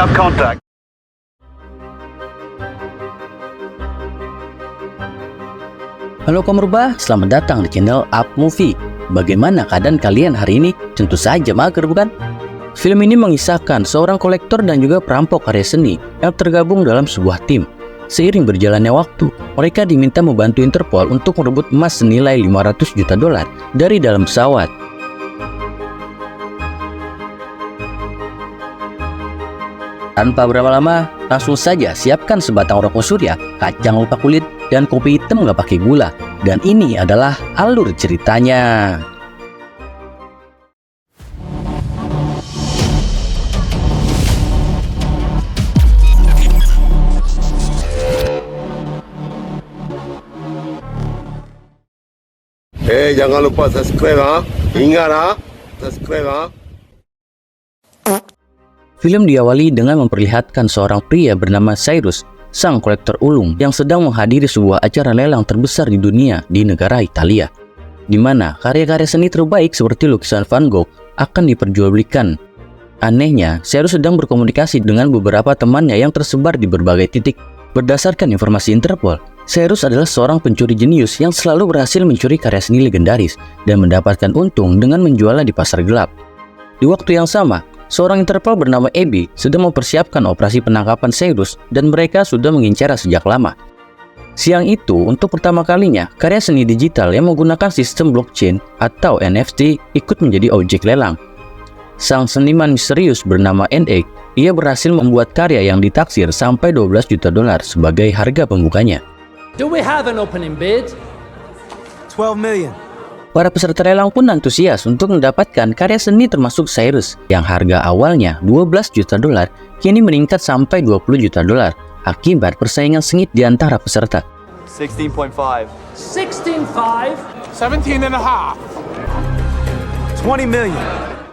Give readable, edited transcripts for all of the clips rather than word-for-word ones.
up contact. Halo kaum rubah, selamat datang di channel Up Movie. Bagaimana keadaan kalian hari ini? Tentu saja mager, bukan? Film ini mengisahkan seorang kolektor dan juga perampok karya seni yang tergabung dalam sebuah tim. Seiring berjalannya waktu, mereka diminta membantu Interpol untuk merebut emas senilai 500 juta dolar dari dalam pesawat. Tanpa berlama-lama, langsung saja siapkan sebatang rokok surya, kacang lupa kulit, dan kopi hitam nggak pakai gula. Dan ini adalah alur ceritanya. Jangan lupa subscribe ha. Ingat ha, subscribe ha. Film diawali dengan memperlihatkan seorang pria bernama Cyrus, sang kolektor ulung yang sedang menghadiri sebuah acara lelang terbesar di dunia di negara Italia, di mana karya-karya seni terbaik seperti lukisan Van Gogh akan diperjualbelikan. Anehnya, Cyrus sedang berkomunikasi dengan beberapa temannya yang tersebar di berbagai titik. Berdasarkan informasi Interpol, Cyrus adalah seorang pencuri jenius yang selalu berhasil mencuri karya seni legendaris dan mendapatkan untung dengan menjualnya di pasar gelap. Di waktu yang sama, seorang Interpol bernama Abby sedang mempersiapkan operasi penangkapan Cyrus dan mereka sudah mengincarnya sejak lama. Siang itu, untuk pertama kalinya, karya seni digital yang menggunakan sistem blockchain atau NFT ikut menjadi objek lelang. Sang seniman misterius bernama N8, ia berhasil membuat karya yang ditaksir sampai 12 juta dolar sebagai harga pembukanya. Do we have an opening bid? 12 million. Para peserta lelang pun antusias untuk mendapatkan karya seni termasuk Cyrus yang harga awalnya 12 juta dolar kini meningkat sampai 20 juta dolar akibat persaingan sengit di antara peserta. 16.5. 16.5? 17 and a half. 20 million.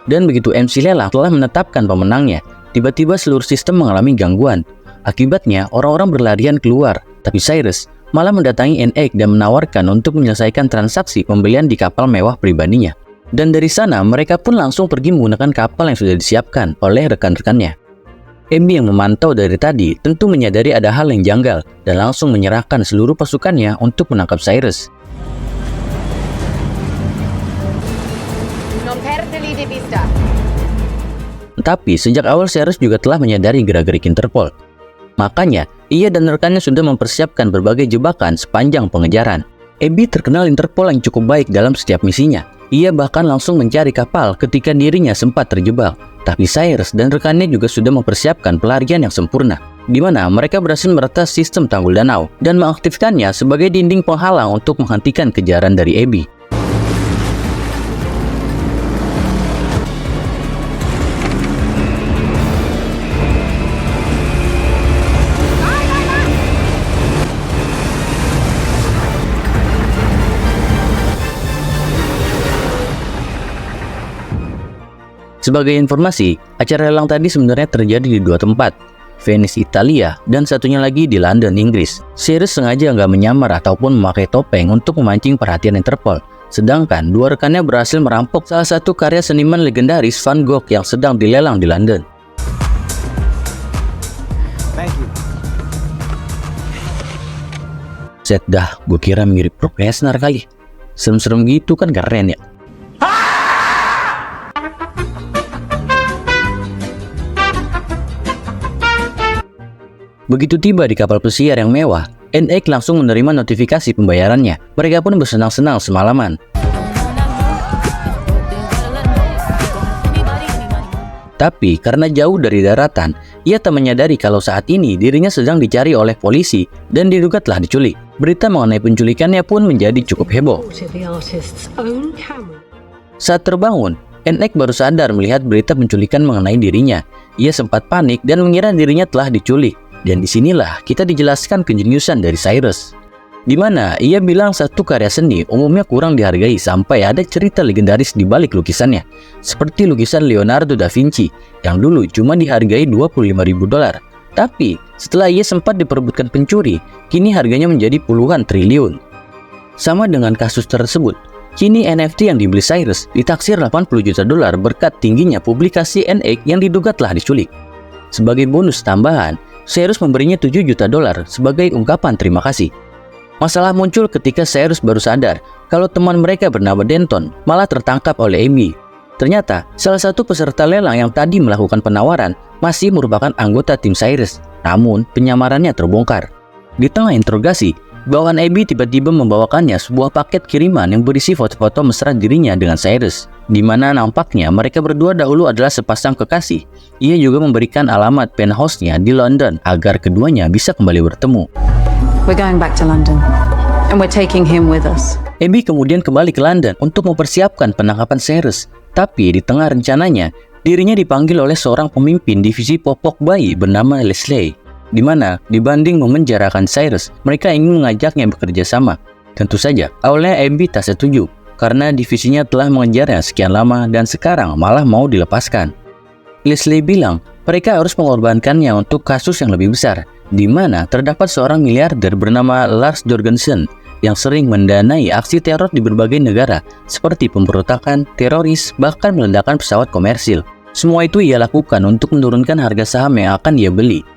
Dan begitu MC lelang telah menetapkan pemenangnya, tiba-tiba seluruh sistem mengalami gangguan. Akibatnya orang-orang berlarian keluar, tapi Cyrus malah mendatangi N8 dan menawarkan untuk menyelesaikan transaksi pembelian di kapal mewah pribadinya. Dan dari sana mereka pun langsung pergi menggunakan kapal yang sudah disiapkan oleh rekan-rekannya. Abby yang memantau dari tadi tentu menyadari ada hal yang janggal dan langsung menyerahkan seluruh pasukannya untuk menangkap Cyrus. Non perderli di vista. Tapi sejak awal Cyrus juga telah menyadari gerak-gerik Interpol. Makanya, ia dan rekannya sudah mempersiapkan berbagai jebakan sepanjang pengejaran. Abby terkenal Interpol yang cukup baik dalam setiap misinya. Ia bahkan langsung mencari kapal ketika dirinya sempat terjebak. Tapi Cyrus dan rekannya juga sudah mempersiapkan pelarian yang sempurna, di mana mereka berhasil meretas sistem tanggul danau dan mengaktifkannya sebagai dinding penghalang untuk menghentikan kejaran dari Abby. Sebagai informasi, acara lelang tadi sebenarnya terjadi di dua tempat, Venice, Italia, dan satunya lagi di London, Inggris. Cyrus sengaja nggak menyamar ataupun memakai topeng untuk memancing perhatian Interpol, sedangkan dua rekannya berhasil merampok salah satu karya seniman legendaris Van Gogh yang sedang dilelang di London. Thank you. Set dah, gue kira mirip Brock Lesnar kali. Serem-serem gitu kan, keren ya. Begitu tiba di kapal pesiar yang mewah, N8 langsung menerima notifikasi pembayarannya. Mereka pun bersenang-senang semalaman. Tapi karena jauh dari daratan, ia tak menyadari kalau saat ini dirinya sedang dicari oleh polisi dan diduga telah diculik. Berita mengenai penculikannya pun menjadi cukup heboh. Saat terbangun, N8 baru sadar melihat berita penculikan mengenai dirinya. Ia sempat panik dan mengira dirinya telah diculik. Dan disinilah kita dijelaskan kejeniusan dari Cyrus, di mana ia bilang satu karya seni umumnya kurang dihargai sampai ada cerita legendaris di balik lukisannya, seperti lukisan Leonardo da Vinci yang dulu cuma dihargai 25.000 dolar. Tapi setelah ia sempat diperebutkan pencuri, kini harganya menjadi puluhan triliun. Sama dengan kasus tersebut, kini NFT yang dibeli Cyrus ditaksir 80 juta dolar berkat tingginya publikasi N8 yang diduga telah diculik. Sebagai bonus tambahan, Cyrus memberinya $7 juta sebagai ungkapan terima kasih. Masalah muncul ketika Cyrus baru sadar kalau teman mereka bernama Denton malah tertangkap oleh Abby. Ternyata, salah satu peserta lelang yang tadi melakukan penawaran masih merupakan anggota tim Cyrus, namun penyamarannya terbongkar. Di tengah interogasi, bawahan Abby tiba-tiba membawakannya sebuah paket kiriman yang berisi foto-foto mesra dirinya dengan Cyrus, di mana nampaknya mereka berdua dahulu adalah sepasang kekasih. Ia juga memberikan alamat penthouse-nya di London agar keduanya bisa kembali bertemu. We're going back to London, and we're taking him with us. Abby kemudian kembali ke London untuk mempersiapkan penangkapan Cyrus. Tapi di tengah rencananya, dirinya dipanggil oleh seorang pemimpin divisi popok bayi bernama Leslie, di mana dibanding memenjarakan Cyrus, mereka ingin mengajaknya bekerja sama. Tentu saja, awalnya Abby tak setuju, karena divisinya telah mengejarnya sekian lama dan sekarang malah mau dilepaskan. Leslie bilang, mereka harus mengorbankannya untuk kasus yang lebih besar, di mana terdapat seorang miliarder bernama Lars Jorgensen, yang sering mendanai aksi teror di berbagai negara, seperti pemberontakan, teroris, bahkan meledakan pesawat komersil. Semua itu ia lakukan untuk menurunkan harga saham yang akan dia beli.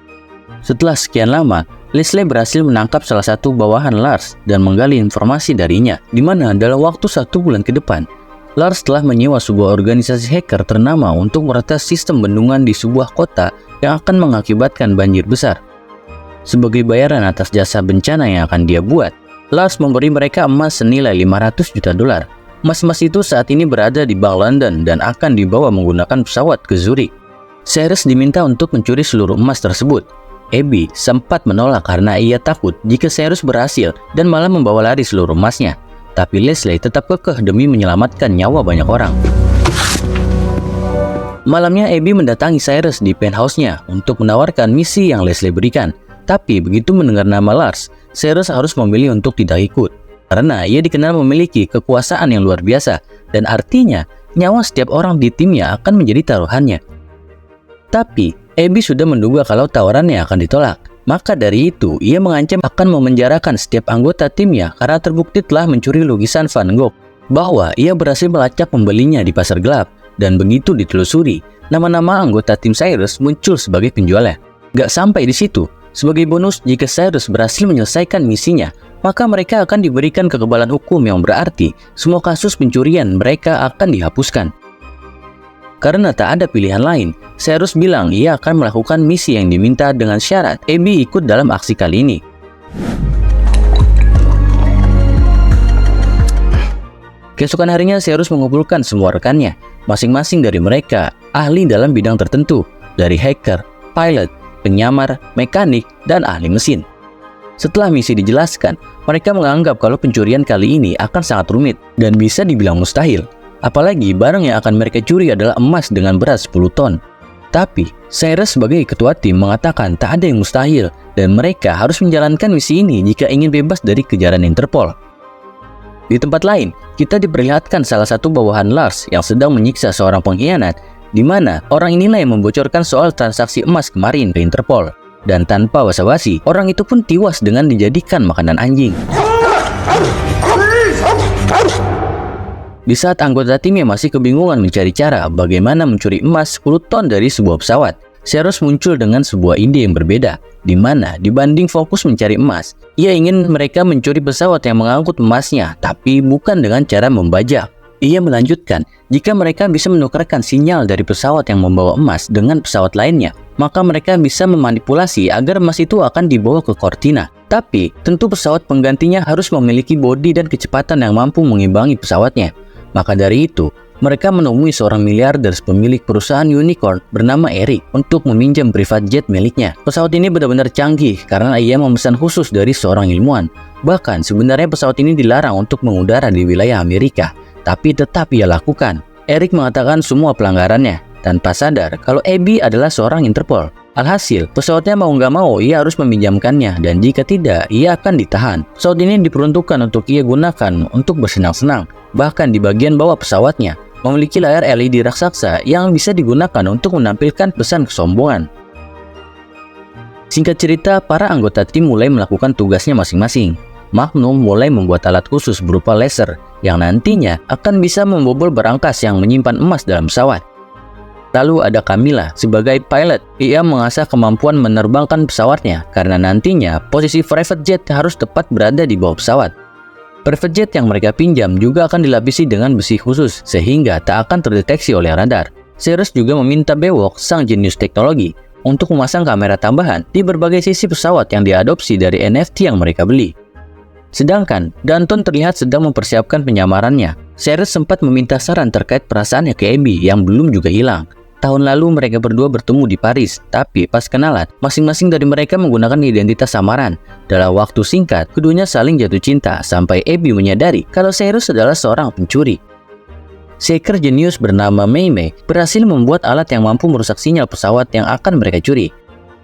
Setelah sekian lama, Leslie berhasil menangkap salah satu bawahan Lars dan menggali informasi darinya, di mana dalam waktu 1 bulan ke depan, Lars telah menyewa sebuah organisasi hacker ternama untuk meretas sistem bendungan di sebuah kota yang akan mengakibatkan banjir besar. Sebagai bayaran atas jasa bencana yang akan dia buat, Lars memberi mereka emas senilai $500 juta. Emas-emas itu saat ini berada di Bank London dan akan dibawa menggunakan pesawat ke Zurich. Cyrus diminta untuk mencuri seluruh emas tersebut. Abby sempat menolak karena ia takut jika Cyrus berhasil dan malah membawa lari seluruh emasnya. Tapi Leslie tetap kekeh demi menyelamatkan nyawa banyak orang. Malamnya Abby mendatangi Cyrus di penthouse-nya untuk menawarkan misi yang Leslie berikan. Tapi begitu mendengar nama Lars, Cyrus harus memilih untuk tidak ikut, karena ia dikenal memiliki kekuasaan yang luar biasa, dan artinya nyawa setiap orang di timnya akan menjadi taruhannya. Tapi Abby sudah menduga kalau tawarannya akan ditolak, maka dari itu ia mengancam akan memenjarakan setiap anggota timnya karena terbukti telah mencuri lukisan Van Gogh, bahwa ia berhasil melacak pembelinya di pasar gelap, dan begitu ditelusuri, nama-nama anggota tim Cyrus muncul sebagai penjualnya. Gak sampai di situ. Sebagai bonus, jika Cyrus berhasil menyelesaikan misinya, maka mereka akan diberikan kekebalan hukum yang berarti semua kasus pencurian mereka akan dihapuskan. Karena tak ada pilihan lain, Cyrus bilang ia akan melakukan misi yang diminta dengan syarat Abby ikut dalam aksi kali ini. Keesokan harinya, Cyrus mengumpulkan semua rekannya, masing-masing dari mereka ahli dalam bidang tertentu, dari hacker, pilot, penyamar, mekanik, dan ahli mesin. Setelah misi dijelaskan, mereka menganggap kalau pencurian kali ini akan sangat rumit dan bisa dibilang mustahil. Apalagi barang yang akan mereka curi adalah emas dengan berat 10 ton. Tapi, Cyrus sebagai ketua tim mengatakan tak ada yang mustahil dan mereka harus menjalankan misi ini jika ingin bebas dari kejaran Interpol. Di tempat lain, kita diperlihatkan salah satu bawahan Lars yang sedang menyiksa seorang pengkhianat, di mana orang inilah yang membocorkan soal transaksi emas kemarin ke Interpol. Dan tanpa basa-basi, orang itu pun tewas dengan dijadikan makanan anjing. Di saat anggota timnya masih kebingungan mencari cara bagaimana mencuri emas 10 ton dari sebuah pesawat, Cyrus muncul dengan sebuah ide yang berbeda, di mana dibanding fokus mencari emas, ia ingin mereka mencuri pesawat yang mengangkut emasnya, tapi bukan dengan cara membajak. Ia melanjutkan, jika mereka bisa menukarkan sinyal dari pesawat yang membawa emas dengan pesawat lainnya, maka mereka bisa memanipulasi agar emas itu akan dibawa ke Cortina. Tapi, tentu pesawat penggantinya harus memiliki bodi dan kecepatan yang mampu mengimbangi pesawatnya. Maka dari itu, mereka menemui seorang miliarder pemilik perusahaan unicorn bernama Eric untuk meminjam private jet miliknya. Pesawat ini benar-benar canggih karena ia memesan khusus dari seorang ilmuwan. Bahkan, sebenarnya pesawat ini dilarang untuk mengudara di wilayah Amerika. Tapi tetap ia lakukan. Eric mengatakan semua pelanggarannya, tanpa sadar kalau Abby adalah seorang Interpol. Alhasil, pesawatnya mau nggak mau ia harus meminjamkannya, dan jika tidak, ia akan ditahan. Pesawat ini diperuntukkan untuk ia gunakan untuk bersenang-senang. Bahkan di bagian bawah pesawatnya, memiliki layar LED raksasa yang bisa digunakan untuk menampilkan pesan kesombongan. Singkat cerita, para anggota tim mulai melakukan tugasnya masing-masing. Magnum mulai membuat alat khusus berupa laser yang nantinya akan bisa membobol berangkas yang menyimpan emas dalam pesawat. Lalu ada Camilla sebagai pilot. Ia mengasah kemampuan menerbangkan pesawatnya karena nantinya posisi private jet harus tepat berada di bawah pesawat. Private jet yang mereka pinjam juga akan dilapisi dengan besi khusus sehingga tak akan terdeteksi oleh radar. Cyrus juga meminta Bewok, sang jenius teknologi, untuk memasang kamera tambahan di berbagai sisi pesawat yang diadopsi dari NFT yang mereka beli. Sedangkan Danton terlihat sedang mempersiapkan penyamarannya. Cyrus sempat meminta saran terkait perasaannya ke Abby yang belum juga hilang. Tahun lalu mereka berdua bertemu di Paris, tapi pas kenalan, masing-masing dari mereka menggunakan identitas samaran. Dalam waktu singkat, keduanya saling jatuh cinta sampai Abby menyadari kalau Cyrus adalah seorang pencuri. Seeker jenius bernama Mei Mei berhasil membuat alat yang mampu merusak sinyal pesawat yang akan mereka curi.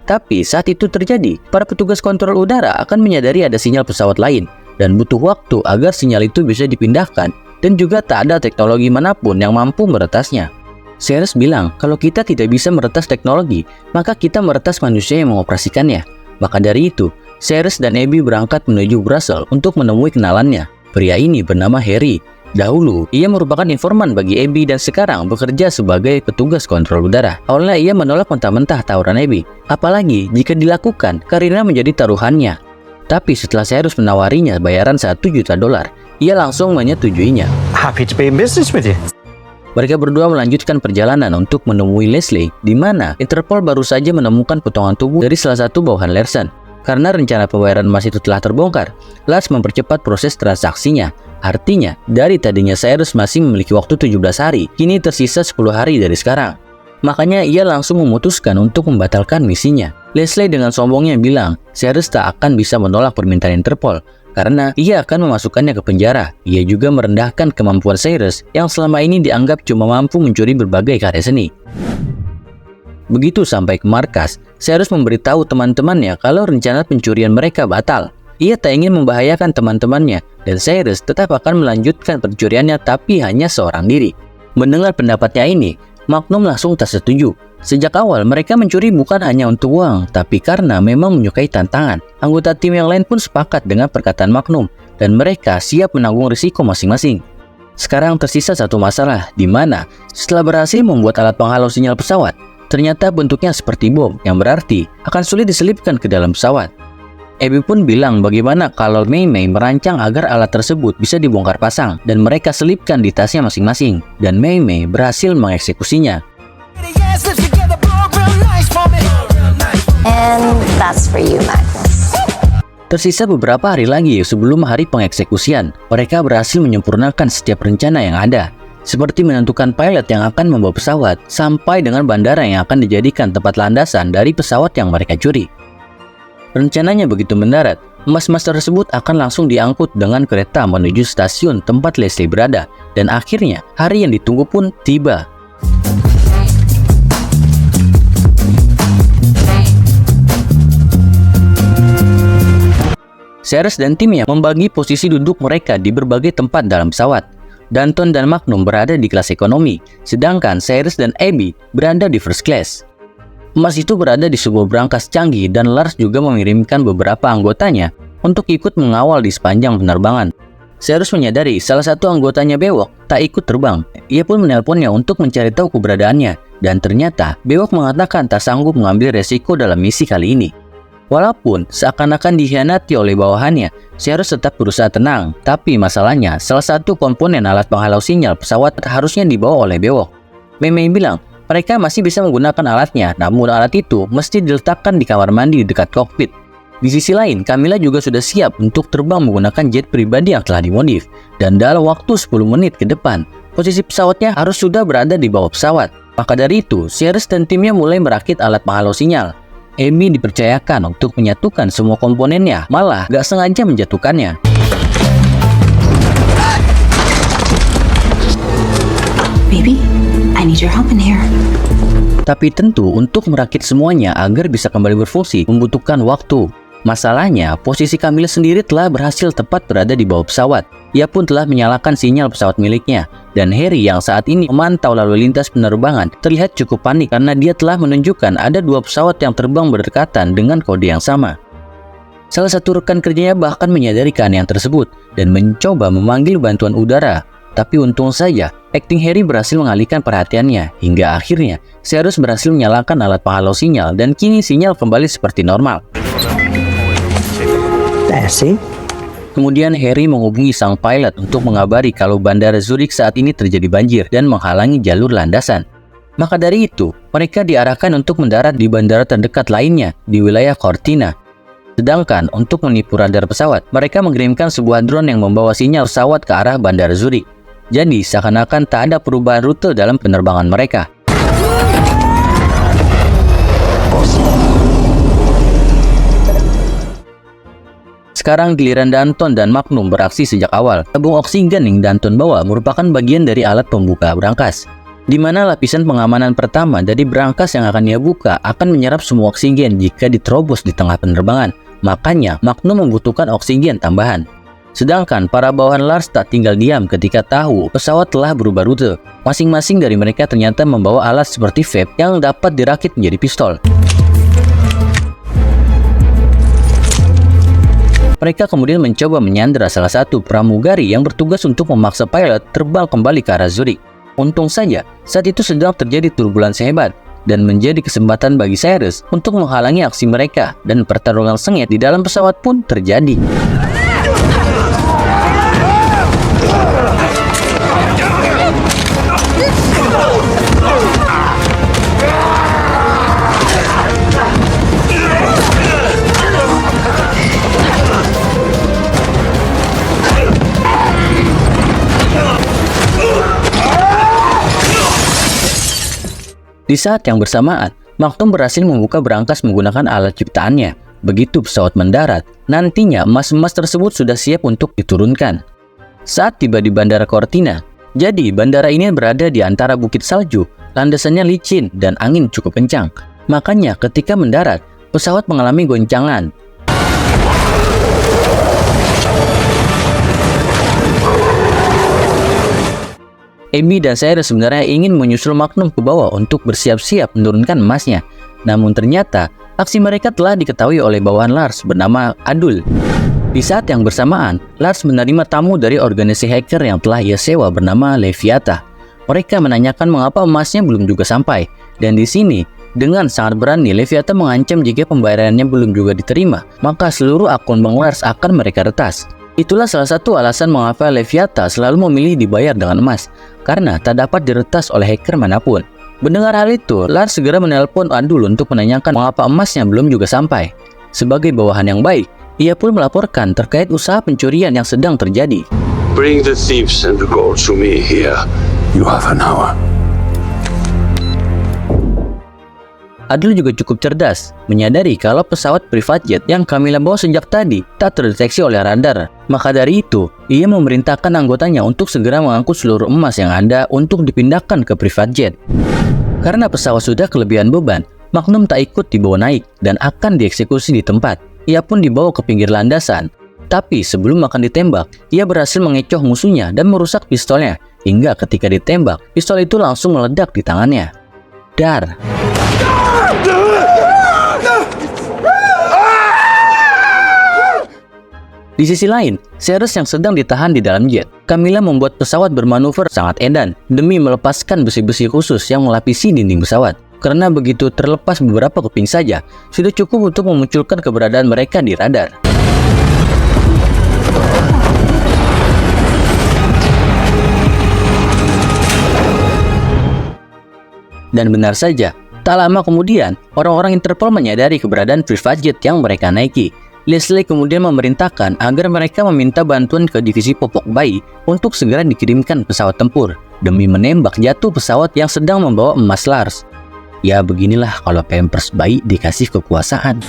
Tapi saat itu terjadi, para petugas kontrol udara akan menyadari ada sinyal pesawat lain dan butuh waktu agar sinyal itu bisa dipindahkan dan juga tak ada teknologi manapun yang mampu meretasnya. Cyrus bilang kalau kita tidak bisa meretas teknologi, maka kita meretas manusia yang mengoperasikannya. Maka dari itu, Cyrus dan Abby berangkat menuju Brussels untuk menemui kenalannya. Pria ini bernama Harry. Dahulu, ia merupakan informan bagi Abby dan sekarang bekerja sebagai petugas kontrol udara. Awalnya ia menolak mentah-mentah tawaran Abby, apalagi jika dilakukan karena menjadi taruhannya. Tapi setelah Cyrus menawarinya bayaran $1 juta, ia langsung menyetujuinya. Happy to be in business with you. Mereka berdua melanjutkan perjalanan untuk menemui Leslie, di mana Interpol baru saja menemukan potongan tubuh dari salah satu bawahan Larsen. Karena rencana pembayaran emas itu telah terbongkar, Lars mempercepat proses transaksinya. Artinya, dari tadinya Cyrus masih memiliki waktu 17 hari, kini tersisa 10 hari dari sekarang. Makanya ia langsung memutuskan untuk membatalkan misinya. Leslie dengan sombongnya bilang, Cyrus tak akan bisa menolak permintaan Interpol, karena ia akan memasukkannya ke penjara. Ia juga merendahkan kemampuan Cyrus yang selama ini dianggap cuma mampu mencuri berbagai karya seni. Begitu sampai ke markas, Cyrus memberitahu teman-temannya kalau rencana pencurian mereka batal. Ia tak ingin membahayakan teman-temannya, dan Cyrus tetap akan melanjutkan pencuriannya tapi hanya seorang diri. Mendengar pendapatnya ini, Magnum langsung tak setuju. Sejak awal mereka mencuri bukan hanya untuk uang, tapi karena memang menyukai tantangan. Anggota tim yang lain pun sepakat dengan perkataan Magnum, dan mereka siap menanggung risiko masing-masing. Sekarang tersisa satu masalah, di mana setelah berhasil membuat alat penghalau sinyal pesawat, ternyata bentuknya seperti bom, yang berarti akan sulit diselipkan ke dalam pesawat. Abby pun bilang bagaimana kalau Mei Mei merancang agar alat tersebut bisa dibongkar pasang dan mereka selipkan di tasnya masing-masing, dan Mei Mei berhasil mengeksekusinya. And that's for you, Magnus. Tersisa beberapa hari lagi sebelum hari pengeksekusian, mereka berhasil menyempurnakan setiap rencana yang ada, seperti menentukan pilot yang akan membawa pesawat sampai dengan bandara yang akan dijadikan tempat landasan dari pesawat yang mereka curi. Rencananya begitu mendarat, emas-emas tersebut akan langsung diangkut dengan kereta menuju stasiun tempat Leslie berada, dan akhirnya hari yang ditunggu pun tiba. Cyrus dan timnya membagi posisi duduk mereka di berbagai tempat dalam pesawat. Danton dan Magnum berada di kelas ekonomi, sedangkan Cyrus dan Abby berada di first class. Emas itu berada di sebuah brankas canggih dan Lars juga mengirimkan beberapa anggotanya untuk ikut mengawal di sepanjang penerbangan. Cyrus menyadari salah satu anggotanya Bewok tak ikut terbang. Ia pun menelponnya untuk mencari tahu keberadaannya, dan ternyata Bewok mengatakan tak sanggup mengambil resiko dalam misi kali ini. Walaupun seakan-akan dikhianati oleh bawahannya, Cyrus tetap berusaha tenang. Tapi masalahnya, salah satu komponen alat penghalau sinyal pesawat harusnya dibawa oleh Bewok. Mei Mei bilang, mereka masih bisa menggunakan alatnya, namun alat itu mesti diletakkan di kamar mandi di dekat kokpit. Di sisi lain, Camilla juga sudah siap untuk terbang menggunakan jet pribadi yang telah dimodif. Dan dalam waktu 10 menit ke depan, posisi pesawatnya harus sudah berada di bawah pesawat. Maka dari itu, Cyrus dan timnya mulai merakit alat penghalau sinyal. Abby dipercayakan untuk menyatukan semua komponennya, malah gak sengaja menjatuhkannya. Baby, I need your help in here. Tapi tentu untuk merakit semuanya agar bisa kembali berfungsi membutuhkan waktu. Masalahnya, posisi Camilla sendiri telah berhasil tepat berada di bawah pesawat. Ia pun telah menyalakan sinyal pesawat miliknya. Dan Harry yang saat ini memantau lalu lintas penerbangan terlihat cukup panik karena dia telah menunjukkan ada 2 pesawat yang terbang berdekatan dengan kode yang sama. Salah satu rekan kerjanya bahkan menyadari keanehan tersebut dan mencoba memanggil bantuan udara. tapi untung saja akting Harry berhasil mengalihkan perhatiannya hingga akhirnya Cyrus berhasil menyalakan alat penghalau sinyal dan kini sinyal kembali seperti normal. Kemudian Harry menghubungi sang pilot untuk mengabari kalau bandara Zurich saat ini terjadi banjir dan menghalangi jalur landasan. Maka dari itu, mereka diarahkan untuk mendarat di bandara terdekat lainnya di wilayah Cortina. Sedangkan untuk menipu radar pesawat, mereka mengirimkan sebuah drone yang membawa sinyal pesawat ke arah bandara Zurich. Jadi seakan-akan tak ada perubahan rute dalam penerbangan mereka. Sekarang giliran Danton dan Magnum beraksi sejak awal. Tabung oksigen yang Danton bawa merupakan bagian dari alat pembuka brankas, di mana lapisan pengamanan pertama dari brankas yang akan ia buka akan menyerap semua oksigen jika diterobos di tengah penerbangan. Makanya Magnum membutuhkan oksigen tambahan. Sedangkan para bawahan Lars tak tinggal diam ketika tahu pesawat telah berubah rute. Masing-masing dari mereka ternyata membawa alat seperti vape yang dapat dirakit menjadi pistol. Mereka kemudian mencoba menyandera salah satu pramugari yang bertugas untuk memaksa pilot terbang kembali ke arah Zurich. Untung saja, saat itu sedang terjadi turbulensi hebat dan menjadi kesempatan bagi Cyrus untuk menghalangi aksi mereka, dan pertarungan sengit di dalam pesawat pun terjadi. Di saat yang bersamaan, Magnum berhasil membuka brankas menggunakan alat ciptaannya. Begitu pesawat mendarat, nantinya emas-emas tersebut sudah siap untuk diturunkan. Saat tiba di Bandara Cortina, jadi bandara ini berada di antara bukit salju, landasannya licin dan angin cukup kencang. Makanya ketika mendarat, pesawat mengalami goncangan. Amy dan Cyrus sebenarnya ingin menyusul Magnum ke bawah untuk bersiap-siap menurunkan emasnya. Namun ternyata, aksi mereka telah diketahui oleh bawahan Lars bernama Adul. Di saat yang bersamaan, Lars menerima tamu dari organisasi hacker yang telah ia sewa bernama Leviatha. Mereka menanyakan mengapa emasnya belum juga sampai. Dan di sini, dengan sangat berani, Leviatha mengancam jika pembayarannya belum juga diterima, maka seluruh akun Bang Lars akan mereka retas. Itulah salah satu alasan mengapa Leviatha selalu memilih dibayar dengan emas, karena tak dapat diretas oleh hacker manapun. Mendengar hal itu, Lars segera menelpon Adul untuk menanyakan mengapa emasnya belum juga sampai. Sebagai bawahan yang baik, ia pun melaporkan terkait usaha pencurian yang sedang terjadi. Bring the thieves and the gold to me here. You have an hour. Adul juga cukup cerdas, menyadari kalau pesawat private jet yang Camilla bawa sejak tadi tak terdeteksi oleh radar. Maka dari itu, ia memerintahkan anggotanya untuk segera mengangkut seluruh emas yang ada untuk dipindahkan ke private jet. Karena pesawat sudah kelebihan beban, Magnum tak ikut dibawa naik dan akan dieksekusi di tempat. Ia pun dibawa ke pinggir landasan. Tapi sebelum akan ditembak, ia berhasil mengecoh musuhnya dan merusak pistolnya. Hingga ketika ditembak, pistol itu langsung meledak di tangannya. Dar. Di sisi lain, Cyrus yang sedang ditahan di dalam jet. Camilla membuat pesawat bermanuver sangat edan demi melepaskan besi-besi khusus yang melapisi dinding pesawat. Karena begitu terlepas beberapa keping saja, sudah cukup untuk memunculkan keberadaan mereka di radar. Dan benar saja, tak lama kemudian, orang-orang Interpol menyadari keberadaan private jet yang mereka naiki. Leslie kemudian memerintahkan agar mereka meminta bantuan ke divisi popok bayi untuk segera dikirimkan pesawat tempur demi menembak jatuh pesawat yang sedang membawa emas Lars. Ya beginilah kalau pampers bayi dikasih kekuasaan.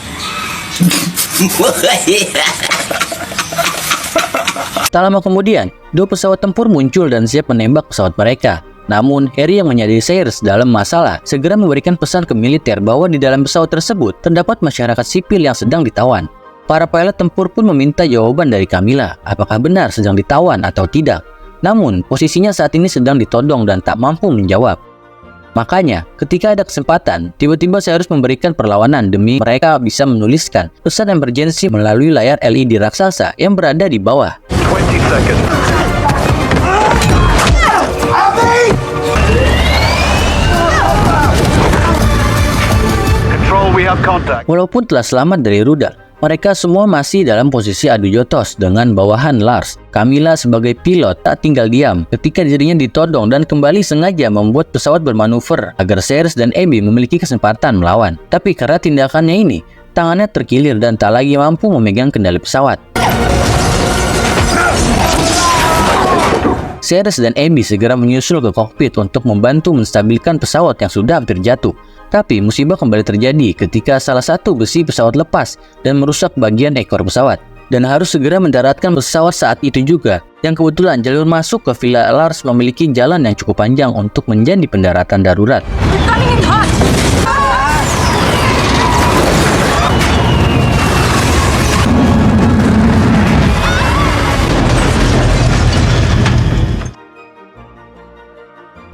Tak lama kemudian, dua pesawat tempur muncul dan siap menembak pesawat mereka. Namun, Harry yang menyadari Cyrus dalam masalah segera memberikan pesan ke militer bahwa di dalam pesawat tersebut terdapat masyarakat sipil yang sedang ditawan. Para pilot tempur pun meminta jawaban dari Camilla, apakah benar sedang ditawan atau tidak. Namun, posisinya saat ini sedang ditodong dan tak mampu menjawab. Makanya, ketika ada kesempatan, tiba-tiba Cyrus memberikan perlawanan demi mereka bisa menuliskan pesan emergency melalui layar LED raksasa yang berada di bawah. 20 seconds. up contact. Walaupun telah selamat dari rudal, mereka semua masih dalam posisi adu jotos dengan bawahan Lars. Camilla sebagai pilot tak tinggal diam ketika dirinya ditodong dan kembali sengaja membuat pesawat bermanuver agar Cyrus dan Abby memiliki kesempatan melawan. Tapi karena tindakannya ini, tangannya terkilir dan tak lagi mampu memegang kendali pesawat. Cyrus dan Abby segera menyusul ke kokpit untuk membantu menstabilkan pesawat yang sudah hampir jatuh. Tapi musibah kembali terjadi ketika salah satu besi pesawat lepas dan merusak bagian ekor pesawat. Dan harus segera mendaratkan pesawat saat itu juga. Yang kebetulan jalur masuk ke Villa Lars memiliki jalan yang cukup panjang untuk menjadi pendaratan darurat.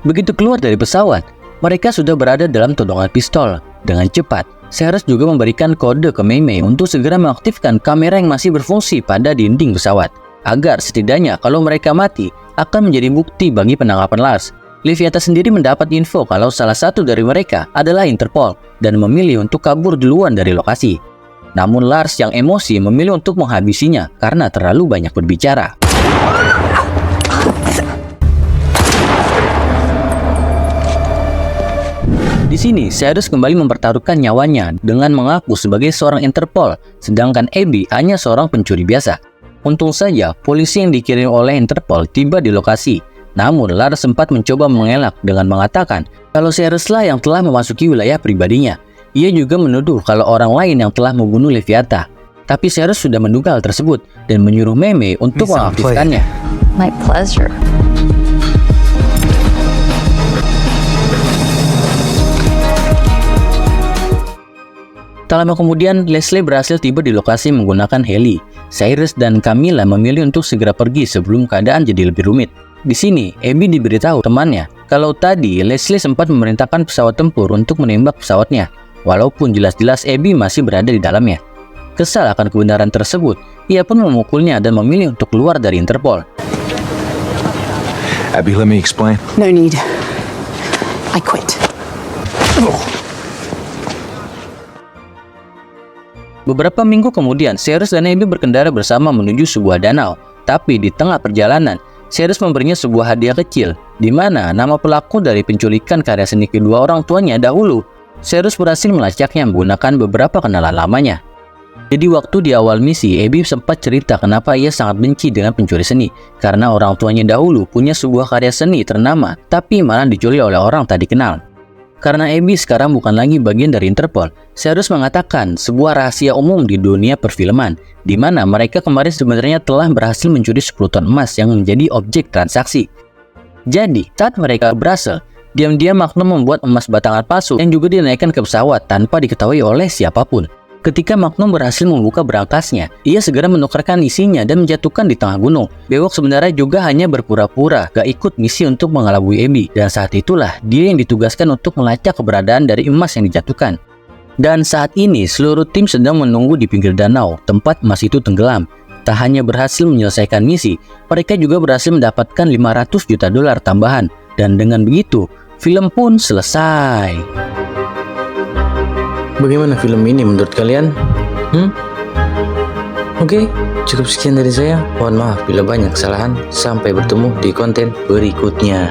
Begitu keluar dari pesawat, mereka sudah berada dalam todongan pistol. Dengan cepat, Cyrus juga memberikan kode ke Mei Mei untuk segera mengaktifkan kamera yang masih berfungsi pada dinding pesawat, agar setidaknya kalau mereka mati, akan menjadi bukti bagi penangkapan Lars. Leviathan sendiri mendapat info kalau salah satu dari mereka adalah Interpol dan memilih untuk kabur duluan dari lokasi. Namun Lars yang emosi memilih untuk menghabisinya karena terlalu banyak berbicara. Di sini, Cyrus kembali mempertaruhkan nyawanya dengan mengaku sebagai seorang Interpol, sedangkan Abby hanya seorang pencuri biasa. Untung saja, polisi yang dikirim oleh Interpol tiba di lokasi. Namun, Lars sempat mencoba mengelak dengan mengatakan kalau Cyruslah yang telah memasuki wilayah pribadinya. Ia juga menuduh kalau orang lain yang telah membunuh Leviathan. Tapi Cyrus sudah menduga hal tersebut dan menyuruh Mei Mei untuk mengaktifkannya. My pleasure. Tak lama kemudian, Leslie berhasil tiba di lokasi menggunakan heli. Cyrus dan Camilla memilih untuk segera pergi sebelum keadaan jadi lebih rumit. Di sini, Abby diberitahu temannya kalau tadi Leslie sempat memerintahkan pesawat tempur untuk menembak pesawatnya, walaupun jelas-jelas Abby masih berada di dalamnya. Kesal akan kebenaran tersebut, ia pun memukulnya dan memilih untuk keluar dari Interpol. Abby, let me explain. No need. I quit. Beberapa minggu kemudian, Cyrus dan Abby berkendara bersama menuju sebuah danau. Tapi di tengah perjalanan, Cyrus memberinya sebuah hadiah kecil, di mana nama pelaku dari penculikan karya seni kedua orang tuanya dahulu. Cyrus berhasil melacaknya menggunakan beberapa kenalan lamanya. Jadi waktu di awal misi, Abby sempat cerita kenapa ia sangat benci dengan pencuri seni, karena orang tuanya dahulu punya sebuah karya seni ternama, tapi malah diculik oleh orang tak dikenal. Karena Abby sekarang bukan lagi bagian dari Interpol, Cyrus mengatakan sebuah rahasia umum di dunia perfilman, di mana mereka kemarin sebenarnya telah berhasil mencuri 10 ton emas yang menjadi objek transaksi. Jadi, saat mereka berhasil, diam-diam Magnum membuat emas batangan palsu yang juga dinaikkan ke pesawat tanpa diketahui oleh siapapun. Ketika Magnum berhasil membuka berangkasnya, ia segera menukarkan isinya dan menjatuhkan di tengah gunung. Bewok sebenarnya juga hanya berpura-pura gak ikut misi untuk mengelabui Abby, dan saat itulah dia yang ditugaskan untuk melacak keberadaan dari emas yang dijatuhkan. Dan saat ini seluruh tim sedang menunggu di pinggir danau tempat emas itu tenggelam. Tak hanya berhasil menyelesaikan misi, mereka juga berhasil mendapatkan 500 juta dolar tambahan, dan dengan begitu film pun selesai. Bagaimana film ini menurut kalian? Oke, cukup sekian dari saya. Mohon maaf bila banyak kesalahan. Sampai bertemu di konten berikutnya.